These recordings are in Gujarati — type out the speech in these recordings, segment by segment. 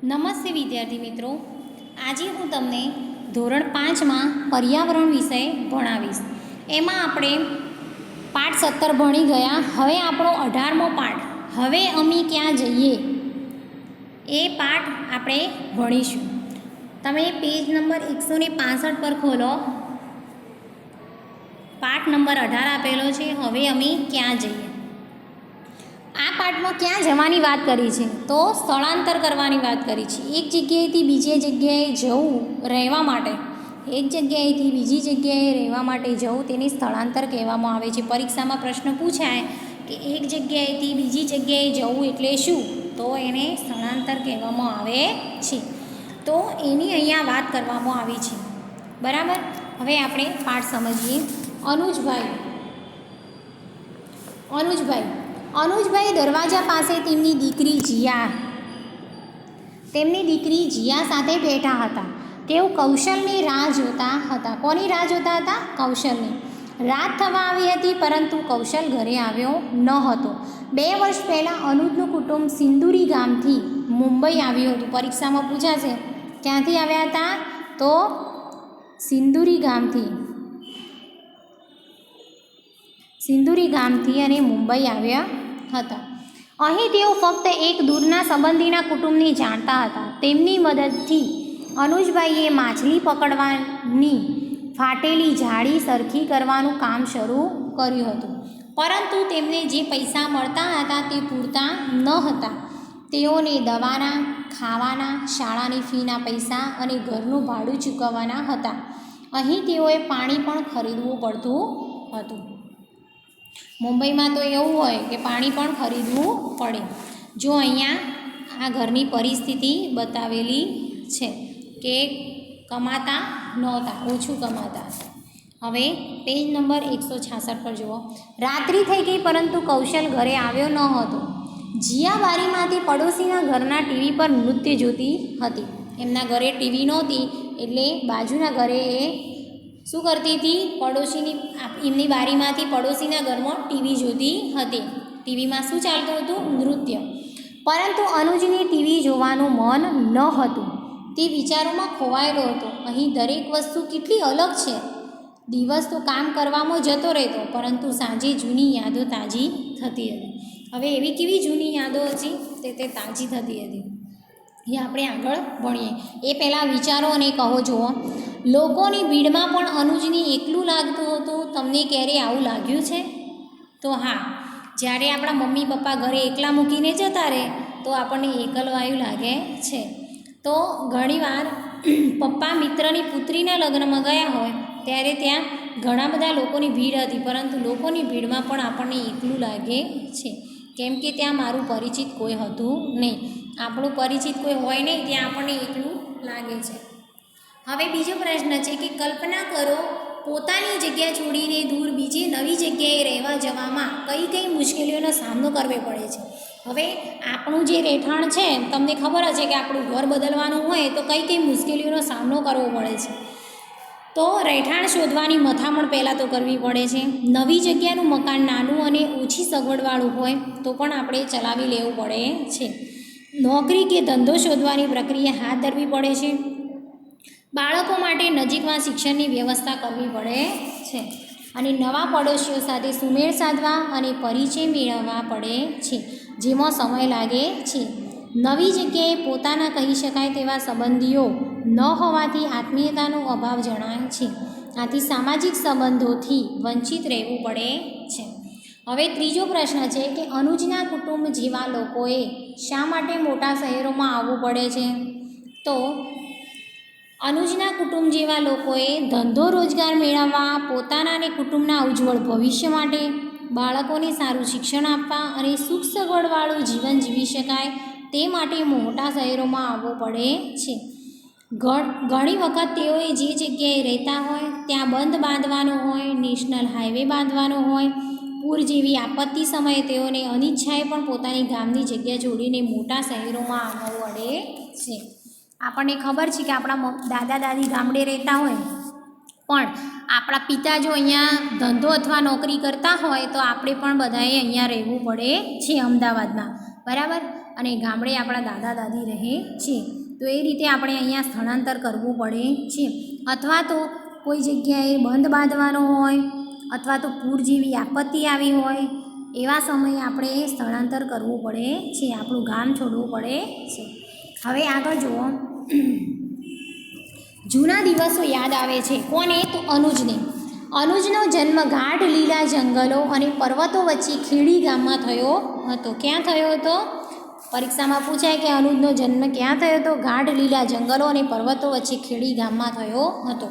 નમસ્તે વિદ્યાર્થી મિત્રો, આજે હું તમને ધોરણ 5માં પર્યાવરણ વિષય ભણાવીશ. એમાં આપણે પાઠ 17 ભણી ગયા. હવે આપણો 18મો પાઠ, હવે અમે ક્યાં જઈએ, એ પાઠ આપણે ભણીશું. તમે પેજ નંબર 165 પર ખોલો. પાઠ નંબર 18 આપેલો છે, હવે અમે ક્યાં જઈએ. આ પાઠમાં ક્યાં જવાની વાત કરી છે? તો સ્થળાંતર કરવાની વાત કરી છે. એક જગ્યાએથી બીજી જગ્યાએ જવું રહેવા માટે, એક જગ્યાએથી બીજી જગ્યાએ રહેવા માટે જવું તેને સ્થળાંતર કહેવામાં આવે છે. પરીક્ષામાં પ્રશ્ન પૂછાય કે એક જગ્યાએથી બીજી જગ્યાએ જવું એટલે શું, તો એને સ્થળાંતર કહેવામાં આવે છે. તો એની અહીંયા વાત કરવામાં આવી છે. બરાબર. હવે આપણે પાઠ સમજીએ. અનુજભાઈ દરવાજા પાસે તેમની દીકરી જીયા સાથે બેઠા હતા. તેઓ કૌશલની રાહ જોતા હતા. કોની રાહ જોતા હતા? કૌશલની. રાત થવા આવી હતી, પરંતુ કૌશલ ઘરે આવ્યો ન હતો. 2 વર્ષ પહેલાં અનુજનું કુટુંબ સિંદુરી ગામથી મુંબઈ આવ્યું હતું. પરીક્ષામાં પૂછાશે ક્યાંથી આવ્યા હતા? તો સિંદુરી ગામથી અને મુંબઈ આવ્યા હતા. અહીં તેઓ ફક્ત એક દૂરના સંબંધીના કુટુંબને જાણતા હતા. તેમની મદદથી અનુજભાઈએ માછલી પકડવાની ફાટેલી જાળી સરખી કરવાનું કામ શરૂ કર્યું હતું. પરંતુ તેમને જે પૈસા મળતા હતા તે પૂરતા ન હતા. તેઓને દવાના, ખાવાના, શાળાની ફીના પૈસા અને ઘરનું ભાડું ચૂકવવાના હતા. અહીં તેઓએ પાણી પણ ખરીદવું પડતું હતું. મુંબઈમાં તો એવું હોય કે પાણી પણ ખરીદવું પડે. જો અહીંયા આ ઘરની પરિસ્થિતિ બતાવેલી છે કે કમાતા નહોતા, ઓછું કમાતા. હવે પેજ નંબર 166 પર જુઓ. રાત્રિ થઈ ગઈ, પરંતુ કૌશલ ઘરે આવ્યો ન હતો. જીયા બારીમાંથી પડોશીના ઘરના ટીવી પર નૃત્ય જોતી હતી. એમના ઘરે ટીવી નહોતી, એટલે બાજુના ઘરે એ શું કરતી હતી? એમની બારીમાંથી પડોશીના ઘરમાં ટીવી જોતી હતી. ટીવીમાં શું ચાલતું હતું? નૃત્ય. પરંતુ અનુજને ટીવી જોવાનું મન ન હતું. તે વિચારોમાં ખોવાયેલો હતો. અહીં દરેક વસ્તુ કેટલી અલગ છે. દિવસ તો કામ કરવામાં જતો રહેતો, પરંતુ સાંજે જૂની યાદો તાજી થતી હતી. હવે એવી કેવી જૂની યાદો હતી તે તાજી થતી હતી, એ આપણે આગળ ભણીએ. એ પહેલાં વિચારો અને કહો. જુઓ, લોકોની ભીડમાં પણ અનુજને એકલું લાગતું હતું. તમને ક્યારે આવું લાગ્યું છે? તો હા, જ્યારે આપણા મમ્મી પપ્પા ઘરે એકલા મૂકીને જતા રહે તો આપણને એકલવાયું લાગે છે. તો ઘણીવાર પપ્પા મિત્રની પુત્રીના લગ્નમાં ગયા હોય ત્યારે ત્યાં ઘણા બધા લોકોની ભીડ હતી, પરંતુ લોકોની ભીડમાં પણ આપણને એકલું લાગે છે, કેમ કે ત્યાં મારું પરિચિત કોઈ હતું નહીં. આપણું પરિચિત કોઈ હોય નહીં ત્યાં આપણને એકલું લાગે છે. હવે બીજો પ્રશ્ન છે કે કલ્પના કરો, પોતાની જગ્યા છોડીને દૂર બીજી નવી જગ્યાએ રહેવા જવામાં કઈ કઈ મુશ્કેલીઓનો સામનો કરવો પડે છે. હવે આપણું જે રહેઠાણ છે, તમને ખબર હશે કે આપણું ઘર બદલવાનું હોય તો કઈ કઈ મુશ્કેલીઓનો સામનો કરવો પડે છે. તો રહેઠાણ શોધવાની મથામણ પહેલાં તો કરવી પડે છે. નવી જગ્યાનું મકાન નાનું અને ઓછી સગવડવાળું હોય તો પણ આપણે ચલાવી લેવું પડે છે. નોકરી કે ધંધો શોધવાની પ્રક્રિયા હાથ ધરવી પડે છે. બાળકો માટે નજીકમાં શિક્ષણની વ્યવસ્થા કરવી પડે છે. અને નવા પડોશીઓ સાથે સુમેળ સાધવા અને પરિચય મેળવવા પડે છે, જેમાં સમય લાગે છે. નવી જગ્યાએ પોતાના કહી શકાય તેવા સંબંધીઓ ન હોવાથી આત્મીયતાનો અભાવ જણાય છે. આથી સામાજિક સંબંધોથી વંચિત રહેવું પડે છે. હવે ત્રીજો પ્રશ્ન છે કે અનુજના કુટુંબ જેવા લોકોએ શા માટે મોટા શહેરોમાં આવવું પડે છે? તો અનુજના કુટુંબ જેવા લોકોએ ધંધો રોજગાર મેળવવા, પોતાના અને કુટુંબના ઉજ્જવળ ભવિષ્ય માટે, બાળકોને સારું શિક્ષણ આપવા અને સુખ સગવડવાળું જીવન જીવી શકાય તે માટે મોટા શહેરોમાં આવવું પડે છે. ઘણી વખત તેઓએ જે જગ્યાએ રહેતા હોય ત્યાં બંધ બાંધવાનો હોય, નેશનલ હાઈવે બાંધવાનો હોય, પૂર જેવી આપત્તિ સમયે તેઓને અનિચ્છાએ પણ પોતાની ગામની જગ્યા છોડીને મોટા શહેરોમાં આવવું પડે છે. આપણને ખબર છે કે આપણા દાદા દાદી ગામડે રહેતા હોય, પણ આપણા પિતા જો અહીંયા ધંધો અથવા નોકરી કરતા હોય તો આપણે પણ બધાએ અહીંયા રહેવું પડે છે, અમદાવાદમાં. બરાબર. અને ગામડે આપણા દાદા દાદી રહે છે. તો એ રીતે આપણે અહીંયા સ્થળાંતર કરવું પડે છે. અથવા તો કોઈ જગ્યાએ બંધ બાંધવાનો હોય અથવા તો પૂર જેવી આપત્તિ આવી હોય એવા સમયે આપણે સ્થળાંતર કરવું પડે છે, આપણું ગામ છોડવું પડે છે. હવે આગળ જુઓ. જૂના દિવસો યાદ આવે છે. કોને? તો અનુજને. અનુજનો જન્મ ગાઢ લીલા જંગલો અને પર્વતો વચ્ચે ખેડી ગામમાં થયો હતો. ક્યાં થયો હતો? પરીક્ષામાં પૂછાય કે અનુજનો જન્મ ક્યાં થયો હતો? ગાઢ લીલા જંગલો અને પર્વતો વચ્ચે ખેડી ગામમાં થયો હતો.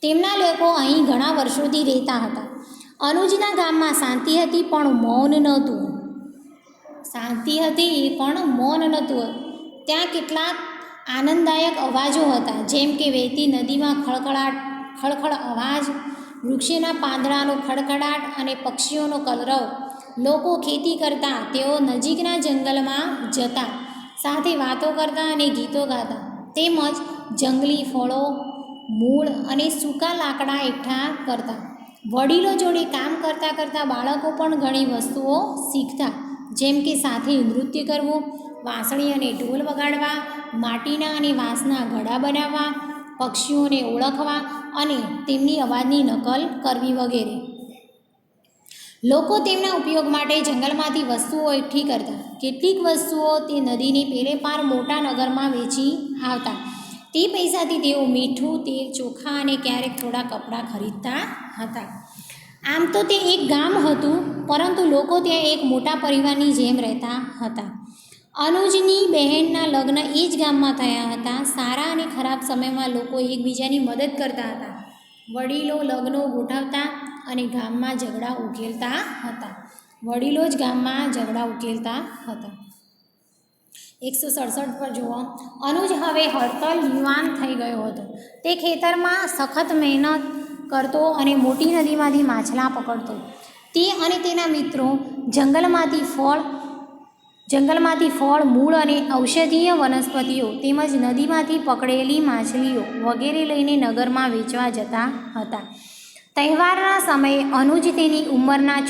તેમના લોકો અહીં ઘણા વર્ષોથી રહેતા હતા. અનુજના ગામમાં શાંતિ હતી પણ મૌન નહોતું. શાંતિ હતી પણ મૌન નહોતું. ત્યાં કેટલાક આનંદદાયક અવાજો હતા, જેમ કે વહેતી નદીમાં ખળખળ અવાજ, વૃક્ષોના પાંદડાનો ખડખડાટ અને પક્ષીઓનો કલરવ. લોકો ખેતી કરતા, તેઓ નજીકના જંગલમાં જતા, સાથે વાતો કરતા અને ગીતો ગાતા, તેમજ જંગલી ફળો, મૂળ અને સૂકા લાકડા એકઠા કરતા. વડીલો જોડે કામ કરતાં કરતાં બાળકો પણ ઘણી વસ્તુઓ શીખતા, જેમ કે સાથે નૃત્ય કરવું, વાંસળી અને ઢોલ વગાડવા, માટીના અને વાંસના ઘડા બનાવવા, પક્ષીઓને ઓળખવા અને તેમની અવાજની નકલ કરવી વગેરે. લોકો તેમના ઉપયોગ માટે જંગલમાંથી વસ્તુઓ એકઠી કરતા. કેટલીક વસ્તુઓ તે નદીની પેલે પાર મોટા નગરમાં વેચી આવતા. તે પૈસાથી તેઓ મીઠું, તેલ, ચોખા અને ક્યારેક થોડા કપડાં ખરીદતા હતા. આમ તો તે એક ગામ હતું, પરંતુ લોકો ત્યાં એક મોટા પરિવારની જેમ રહેતા હતા. અનુજની બહેનના લગ્ન એ જ ગામમાં થયા હતા. સારા અને ખરાબ સમયમાં લોકો એકબીજાની મદદ કરતા હતા. વડીલો લગ્નો ગોઠવતા અને ગામમાં ઝઘડા ઉકેલતા હતા. વડીલો જ ગામમાં ઝઘડા ઉકેલતા હતા. 167 પર જુઓ. અનુજ હવે હડતલ યુવાન થઈ ગયો હતો. તે ખેતરમાં સખત મહેનત કરતો અને મોટી નદીમાંથી માછલા પકડતો. તે અને તેના મિત્રો જંગલમાંથી ફળ, મૂળ અને ઔષધીય વનસ્પતિઓ તેમજ નદીમાંથી પકડેલી માછલીઓ વગેરે લઈને નગરમાં વેચવા જતા હતા. તહેવારના સમયે અનુજ તેની ઉંમરના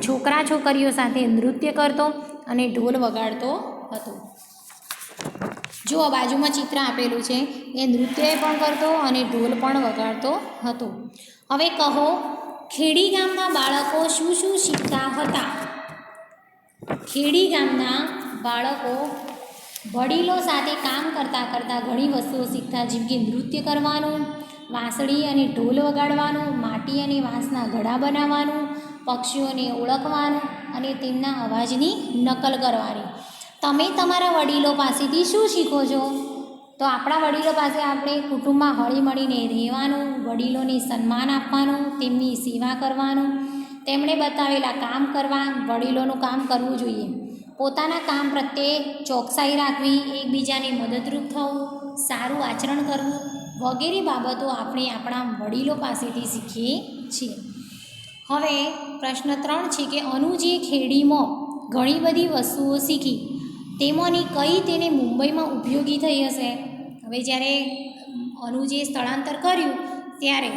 છોકરા છોકરીઓ સાથે નૃત્ય કરતો અને ઢોલ વગાડતો હતો. જો બાજુમાં ચિત્ર આપેલું છે, એ નૃત્ય પણ કરતો અને ઢોલ પણ વગાડતો હતો. હવે કહો, ખેડી ગામના બાળકો શું શું શીખતા હતા? ખેડી ગામના બાળકો વડીલો સાથે કામ કરતાં કરતાં ઘણી વસ્તુઓ શીખતા, જેમ કે નૃત્ય કરવાનું, વાંસળી અને ઢોલ વગાડવાનું, માટી અને વાંસના ઘડા બનાવવાનું, પક્ષીઓને ઓળખવાનું અને તેમના અવાજની નકલ કરવાની. તમે તમારા વડીલો પાસેથી શું શીખો છો? તો આપણા વડીલો પાસે આપણે કુટુંબમાં હળીમળીને રહેવાનું, વડીલોને સન્માન આપવાનું, તેમની સેવા કરવાનું, તેમણે બતાવેલા કામ કરવા, વડીલોનું કામ કરવું જોઈએ, પોતાના કામ પ્રત્યે ચોકસાઈ રાખવી, એકબીજાને મદદરૂપ થવું, સારું આચરણ કરવું વગેરે બાબતો આપણે આપણા વડીલો પાસેથી શીખીએ છીએ. હવે પ્રશ્ન 3 છે કે અનુજે ખેડીમાં ઘણી બધી વસ્તુઓ શીખી, તેમાંની કઈ તેને મુંબઈમાં ઉપયોગી થઈ હશે? હવે જ્યારે અનુજે સ્થળાંતર કર્યું ત્યારે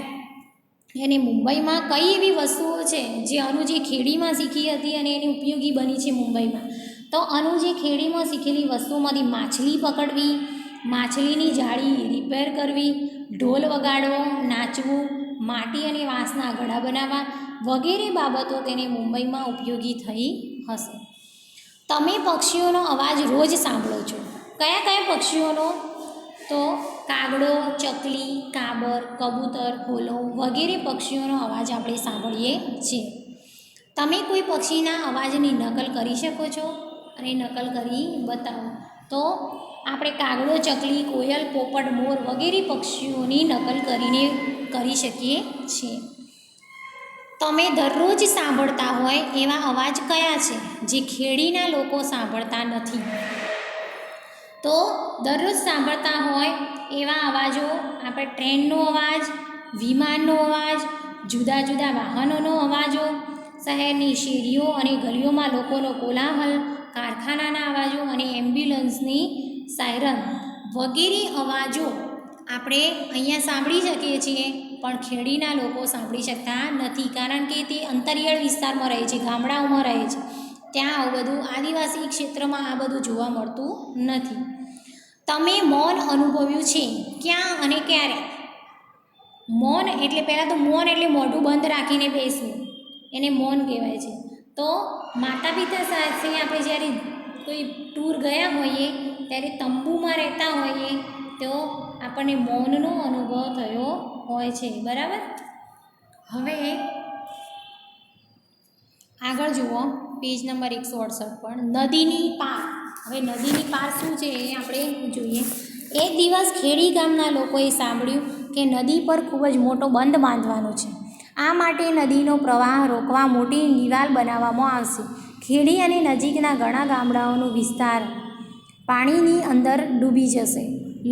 એને મુંબઈમાં કઈ એવી વસ્તુઓ છે જે અનુજે ખેડીમાં શીખી હતી અને એને ઉપયોગી બની છે મુંબઈમાં? તો અનુજે ખેડીમાં શીખેલી વસ્તુઓમાંથી માછલી પકડવી, માછલીની જાળી રિપેર કરવી, ઢોલ વગાડવો, નાચવું, માટી અને વાંસના ઘડા બનાવવા વગેરે બાબતો તેને મુંબઈમાં ઉપયોગી થઈ હશે. તમે પક્ષીઓનો અવાજ રોજ સાંભળો છો. કયા કયા પક્ષીઓનો? તો કાગડો, ચકલી, કાબર, કબૂતર, હોલો વગેરે પક્ષીઓનો અવાજ આપણે સાંભળીએ છીએ. તમે કોઈ પક્ષીના અવાજની નકલ કરી શકો છો અને નકલ કરી બતાવો. તો આપણે કાગડો, ચકલી, કોયલ, પોપટ, મોર વગેરે પક્ષીઓની નકલ કરી શકીએ છીએ. તમે દરરોજ સાંભળતા હોય એવા અવાજ કયા છે જે ખેડીના લોકો સાંભળતા નથી? તો દરરોજ સાંભળતા હોય એવા અવાજો આપણે ટ્રેનનો અવાજ, વિમાનનો અવાજ, જુદા જુદા વાહનોનો અવાજો, શહેરની શેરીઓ અને ગલીઓમાં લોકોનો કોલાહલ, કારખાનાના અવાજો અને એમ્બ્યુલન્સની સાયરન વગેરે અવાજો આપણે અહીંયા સાંભળી શકીએ છીએ, પણ ખેડીના લોકો સાંભળી શકતા નથી, કારણ કે તે અંતરિયાળ વિસ્તારમાં રહે છે, ગામડાઓમાં રહે છે. ત્યાં આવું બધું આદિવાસી ક્ષેત્રમાં આ બધું જોવા મળતું નથી. તમે મૌન અનુભવ્યું છે ક્યાં અને ક્યારે? મૌન એટલે પહેલાં તો મૌન એટલે મોઢું બંધ રાખીને બેસવું, એને મૌન કહેવાય છે. તો માતા પિતા સાથે આપણે જ્યારે કોઈ ટૂર ગયા હોઈએ ત્યારે તંબુમાં રહેતા હોઈએ તો આપણને મૌનનો અનુભવ થયો હોય છે. બરાબર. હવે આગળ જુઓ પેજ નંબર 168 પર નદીની પાર. હવે નદીની પાર શું છે એ આપણે જોઈએ. એક દિવસ ખેડી ગામના લોકોએ સાંભળ્યું કે નદી પર ખૂબ જ મોટો બંધ બાંધવાનો છે. આ માટે નદીનો પ્રવાહ રોકવા મોટી દિવાલ બનાવવામાં આવશે. ખેડી અને નજીકના ઘણા ગામડાઓનો વિસ્તાર પાણીની અંદર ડૂબી જશે.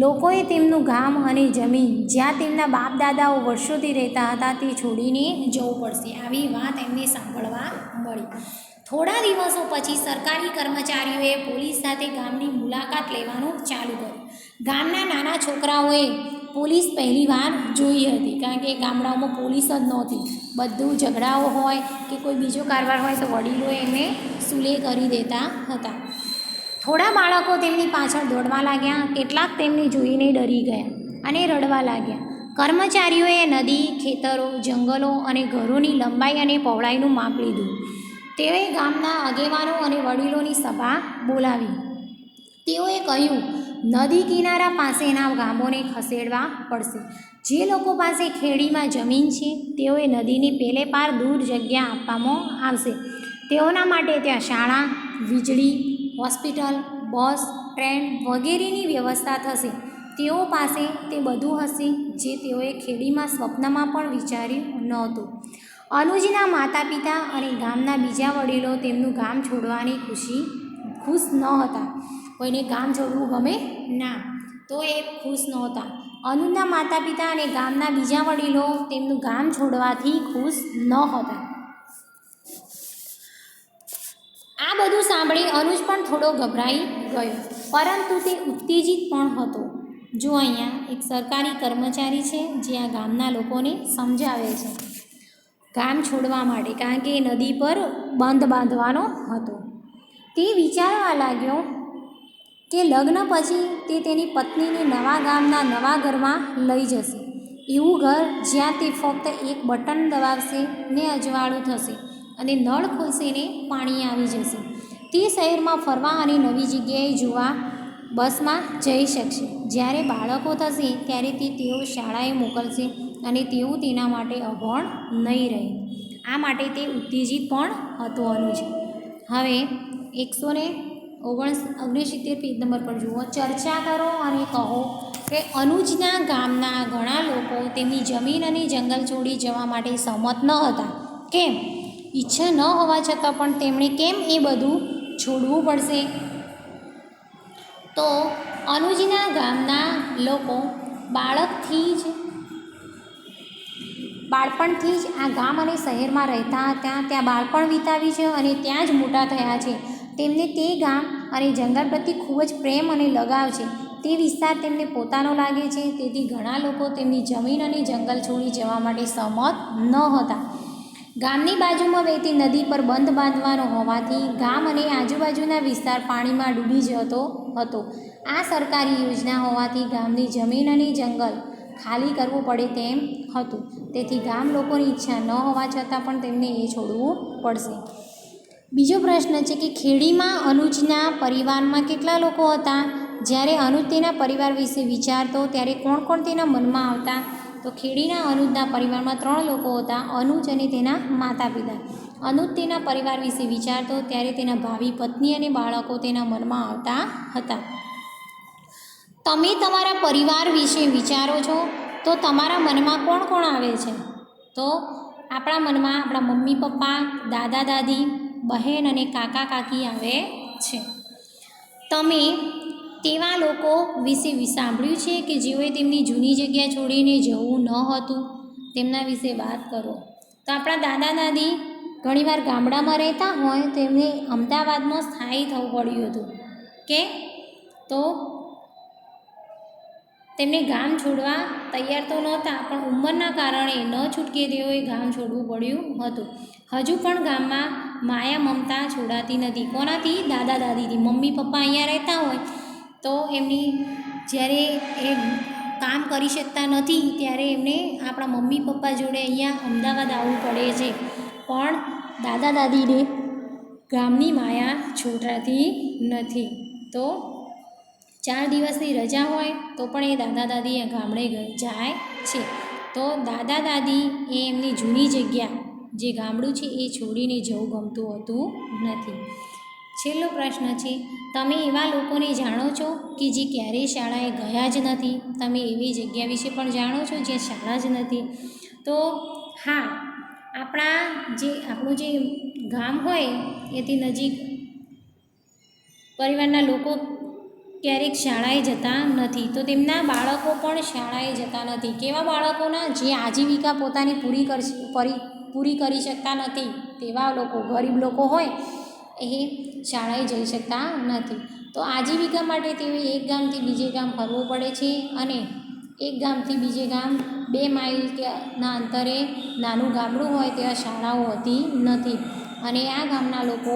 લોકોએ તેમનું ગામ અને જમીન જ્યાં તેમના બાપ દાદાઓ વર્ષોથી રહેતા હતા તે છોડીને જવું પડશે. આવી વાત એમને સાંભળવા મળી. થોડા દિવસો પછી સરકારી કર્મચારીઓએ પોલીસ સાથે ગામની મુલાકાત લેવાનું ચાલુ કર્યું. ગામના નાના છોકરાઓએ પોલીસ પહેલીવાર જોઈ હતી, કારણ કે ગામડાઓમાં પોલીસ જ નહોતી. બધું ઝઘડાઓ હોય કે કોઈ બીજો કારવાર હોય તો વડીલો એમને સુલે કરી દેતા હતા. થોડા બાળકો તેમની પાછળ દોડવા લાગ્યા. કેટલાક તેમને જોઈને ડરી ગયા અને રડવા લાગ્યા. કર્મચારીઓએ નદી, ખેતરો, જંગલો અને ઘરોની લંબાઈ અને પહોળાઈનું માપ લીધું. તેઓએ ગામના આગેવાનો અને વડીલોની સભા બોલાવી. તેઓએ કહ્યું, નદી કિનારા પાસેના ગામોને ખસેડવા પડશે. જે લોકો પાસે ખેડીમાં જમીન છે તેઓએ નદીની પેલે પાર દૂર જગ્યા આપવામાં આવશે. તેઓના માટે ત્યાં શાળા, વીજળી, હોસ્પિટલ, બસ, ટ્રેન વગેરેની વ્યવસ્થા થશે. તેઓ પાસે તે બધું હશે જે તેઓએ ખેડીમાં સ્વપ્નમાં પણ વિચાર્યું નહોતું. અનુજના માતા પિતા અને ગામના બીજા વડીલો તેમનું ગામ છોડવાની ખુશ ન હતા. કોઈને ગામ છોડવું ગમે ના, તો એ ખુશ નહોતા. અનુજના માતા પિતા અને ગામના બીજા વડીલો તેમનું ગામ છોડવાથી ખુશ ન હતા. આ બધું સાંભળી અનુજ પણ થોડો ગભરાઈ ગયો, પરંતુ તે ઉત્તેજિત પણ હતો. જો અહીંયા એક સરકારી કર્મચારી છે જે આ ગામના લોકોને સમજાવે છે ગામ છોડવા માટે, કારણ કે નદી પર બંધ બાંધવાનો હતો. તે વિચારવા લાગ્યો કે લગ્ન પછી તે તેની પત્નીને નવા ગામના નવા ઘરમાં લઈ જશે. એવું ઘર જ્યાં તે ફક્ત એક બટન દબાવશે ને અજવાળું થશે અને નળ ખુલશે ને પાણી આવી જશે. તે શહેરમાં ફરવા અને નવી જગ્યાએ જોવા બસમાં જઈ શકશે. જ્યારે બાળકો થશે ત્યારે તેઓ શાળાએ મોકલશે અને તેઓ તેના માટે અભણ નહીં રહે. આ માટે તે ઉત્તેજિત પણ હતો અનુજ. હવે 169 પેજ નંબર પર જુઓ. ચર્ચા કરો અને કહો કે અનુજના ગામના ઘણા લોકો તેમની જમીન અને જંગલ છોડી જવા માટે સહમત ન હતા. કેમ? ઈચ્છા ન હોવા છતાં પણ તેમણે કેમ એ બધું છોડવું પડશે? તો અનુજના ગામના લોકો બાળપણથી જ આ ગામ અને શહેરમાં રહેતા હતા. ત્યાં બાળપણ વિતાવ્યું છે અને ત્યાં જ મોટા થયા છે. તેમને તે ગામ અને જંગલ પ્રત્યે ખૂબ જ પ્રેમ અને લગાવ છે. તે વિસ્તાર તેમને પોતાનો લાગે છે. તેથી ઘણા લોકો તેમની જમીન અને જંગલ છોડી જવા માટે સહમત ન હતા. ગામની બાજુમાં વહેતી નદી પર બંધ બાંધવાનો હોવાથી ગામ અને આજુબાજુના વિસ્તાર પાણીમાં ડૂબી જતો હતો. આ સરકારી યોજના હોવાથી ગામની જમીન અને જંગલ ખાલી કરવું પડે તેમ હતું. તેથી ગામ લોકોની ઈચ્છા ન હોવા છતાં પણ તેમને એ છોડવું પડશે. બીજો પ્રશ્ન છે કે ખેડીમાં અનુજના પરિવારમાં કેટલા લોકો હતા? જ્યારે અનુજ તેના પરિવાર વિશે વિચારતો ત્યારે કોણ કોણ તેના મનમાં આવતા? તો ખેડીના અનુજના પરિવારમાં 3 લોકો હતા, અનુજ અને તેના માતા પિતા. અનુજ તેના પરિવાર વિશે વિચારતો ત્યારે તેના ભાવિ પત્ની અને બાળકો તેના મનમાં આવતા હતા. તમે તમારા પરિવાર વિશે વિચારો છો તો તમારા મનમાં કોણ કોણ આવે છે? તો આપણા મનમાં આપણા મમ્મી પપ્પા, દાદા દાદી, બહેન અને કાકા કાકી આવે છે. તમે તેવા લોકો વિશે સાંભળ્યું છે કે જેઓએ તેમની જૂની જગ્યા છોડીને જવું ન હતું? તેમના વિશે વાત કરો. તો આપણા દાદા દાદી ઘણીવાર ગામડામાં રહેતા હોય તો એમને અમદાવાદમાં સ્થાયી થવું પડ્યું હતું. કે તો તેમને ગામ છોડવા તૈયાર તો નહોતા, પણ ઉંમરના કારણે ન છૂટકે તેઓએ ગામ છોડવું પડ્યું હતું. હજુ પણ ગામમાં માયા મમતા છોડાતી નથી. કોનાથી? દાદા દાદીથી. મમ્મી પપ્પા અહીંયા રહેતા હોય તો એમની જ્યારે એ કામ કરી શકતા નથી ત્યારે એમને આપણા મમ્મી પપ્પા જોડે અહીંયા અમદાવાદ આવવું પડે છે. પણ દાદા દાદીને ગામની માયા છોડાતી નથી. તો 4 દિવસની રજા હોય તો પણ એ દાદા દાદી ગામડે જાય છે. તો દાદા દાદી એ એમની જૂની જગ્યા જે ગામડું છે એ છોડીને જવું ગમતું હોતું નથી. છેલ્લો પ્રશ્ન છે, તમે એવા લોકોને જાણો છો કે જે ક્યારેય શાળાએ ગયા જ નથી? તમે એવી જગ્યા વિશે પણ જાણો છો જ્યાં શાળા જ નથી? તો હા, આપણું જે ગામ હોય એથી નજીક પરિવારના લોકો ક્યારેક શાળાએ જતા નથી, તો તેમના બાળકો પણ શાળાએ જતા નથી. કેવા બાળકોના? જે આજીવિકા પોતાની પૂરી કરી શકતા નથી તેવા લોકો, ગરીબ લોકો હોય એ શાળાએ જઈ શકતા નથી. તો આજીવિકા માટે તેઓએ એક ગામથી બીજે ગામ ફરવું પડે છે, અને એક ગામથી બીજે ગામ 2 માઇલના અંતરે નાનું ગામડું હોય ત્યાં શાળાઓ હોતી નથી, અને આ ગામના લોકો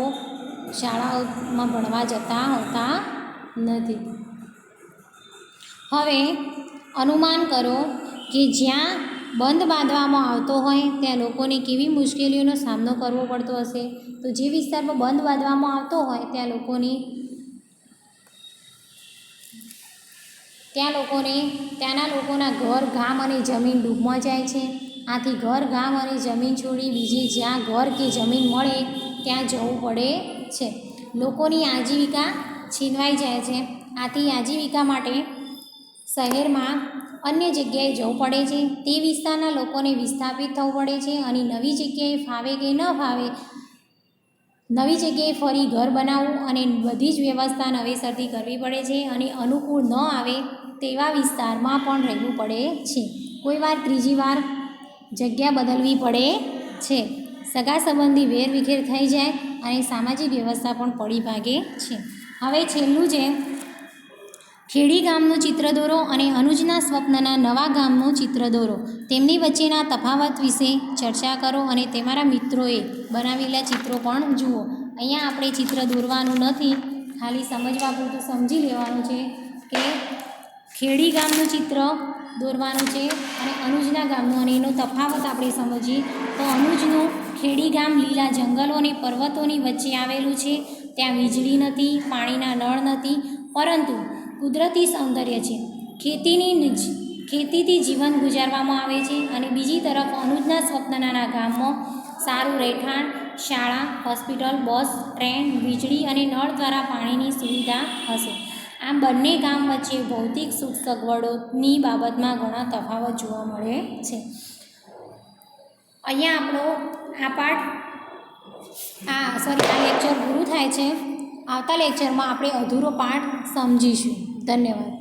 શાળાઓમાં ભણવા જતા હોતા નથી. હવે અનુમાન કરો કે જ્યાં બંધ બાંધવામાં આવતો હોય ત્યાં લોકોને કેવી મુશ્કેલીઓનો સામનો કરવો પડતો હશે? તો જે વિસ્તારમાં બંધ બાંધવામાં આવતો હોય ત્યાં ત્યાંના લોકોના ઘર, ગામ અને જમીન ડૂબમાં જાય છે. આથી ઘર, ગામ અને જમીન છોડી બીજી જ્યાં ઘર કે જમીન મળે ત્યાં જવું પડે છે. લોકોની આજીવિકા છીનવાઈ જાય છે. આથી આજીવિકા માટે શહેરમાં અન્ય જગ્યાએ જવું પડે છે. તે વિસ્તારના લોકોને વિસ્થાપિત થવું પડે છે, અને નવી જગ્યાએ ફાવે કે ન ફાવે નવી જગ્યાએ ફરી ઘર બનાવવું અને બધી જ વ્યવસ્થા નવેસરથી કરવી પડે છે, અને અનુકૂળ ન આવે તેવા વિસ્તારમાં પણ રહેવું પડે છે. કોઈવાર ત્રીજી વાર જગ્યા બદલવી પડે છે. સગા સંબંધી વેરવિખેર થઈ જાય અને સામાજિક વ્યવસ્થા પણ પડી ભાગે છે. હવે છેલ્લું છે, ખેડી ગામનું ચિત્ર દોરો અને અનુજના સ્વપ્નના નવા ગામનું ચિત્ર દોરો. તેમની વચ્ચેના તફાવત વિશે ચર્ચા કરો અને તમારા મિત્રોએ બનાવેલા ચિત્રો પણ જુઓ. અહીંયા આપણે ચિત્ર દોરવાનું નથી, ખાલી સમજવા પૂરતું સમજી લેવાનું છે કે ખેડી ગામનું ચિત્ર દોરવાનું છે અને અનુજના ગામનું, અને એનો તફાવત આપણે સમજીએ તો અનુજનું ખેડી ગામ લીલા જંગલો અને પર્વતોની વચ્ચે આવેલું છે. ત્યાં વીજળી નથી, પાણીના નળ નથી, પરંતુ કુદરતી સૌંદર્ય છે. ખેતીથી જીવન ગુજારવામાં આવે છે. અને બીજી તરફ અનુજના સ્વપ્નના ગામમાં સારું રહેઠાણ, શાળા, હોસ્પિટલ, બસ, ટ્રેન, વીજળી અને નળ દ્વારા પાણીની સુવિધા હશે. આમ બંને ગામ વચ્ચે ભૌતિક સુખ સગવડોની બાબતમાં ઘણા તફાવત જોવા મળે છે. અહીંયા આપણો આ લેક્ચર પૂરું થાય છે. આવતા લેક્ચરમાં આપણે અધૂરો પાઠ સમજીશું. ધન્યવાદ.